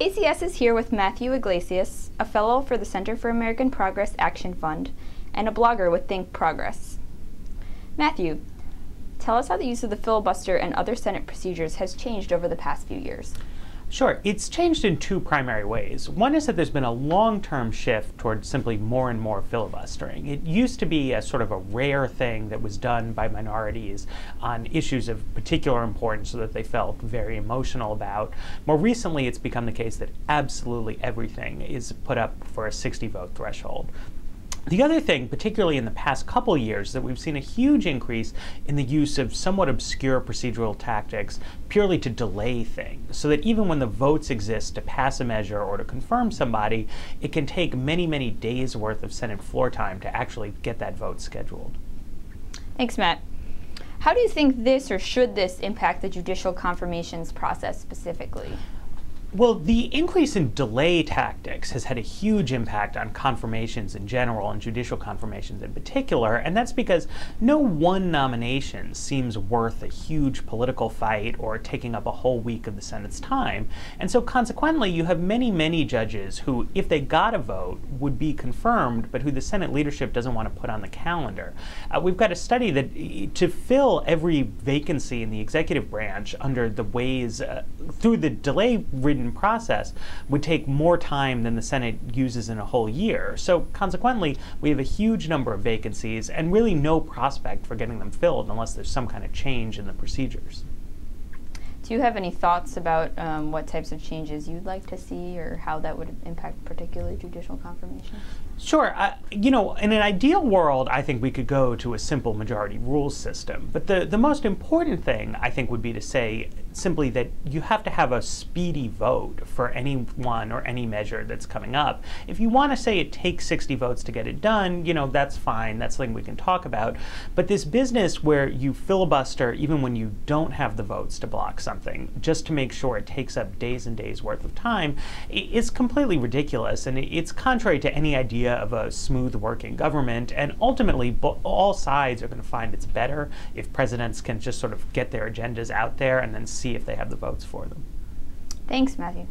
ACS is here with Matthew Yglesias, a fellow for the Center for American Progress Action Fund and a blogger with Think Progress. Matthew, tell us how the use of the filibuster and other Senate procedures has changed over the past few years. Sure. It's changed in two primary ways. One is that there's been a long-term shift towards simply more and more filibustering. It used to be a sort of a rare thing that was done by minorities on issues of particular importance so that they felt very emotional about. More recently, it's become the case that absolutely everything is put up for a 60-vote threshold. The other thing, particularly in the past couple years, is that we've seen a huge increase in the use of somewhat obscure procedural tactics purely to delay things, so that even when the votes exist to pass a measure or to confirm somebody, it can take many, many days worth of Senate floor time to actually get that vote scheduled. Thanks, Matt. How do you think this or should this impact the judicial confirmations process specifically? Well, the increase in delay tactics has had a huge impact on confirmations in general and judicial confirmations in particular, and that's because no one nomination seems worth a huge political fight or taking up a whole week of the Senate's time. And so consequently, you have many, many judges who, if they got a vote, would be confirmed, but who the Senate leadership doesn't want to put on the calendar. We've got a study that to fill every vacancy in the executive branch under the ways, through the delay-ridden process would take more time than the Senate uses in a whole year. So consequently, we have a huge number of vacancies and really no prospect for getting them filled unless there's some kind of change in the procedures. Do you have any thoughts about what types of changes you'd like to see or how that would impact particularly judicial confirmation? Sure. In an ideal world, I think we could go to a simple majority rules system. But the most important thing, I think, would be to say simply that you have to have a speedy vote for anyone or any measure that's coming up. If you want to say it takes 60 votes to get it done, that's fine. That's something we can talk about. But this business where you filibuster even when you don't have the votes to block something, just to make sure it takes up days and days worth of time, is completely ridiculous. And it's contrary to any idea of a smooth working government, and ultimately all sides are going to find it's better if presidents can just sort of get their agendas out there and then see if they have the votes for them. Thanks, Matthew.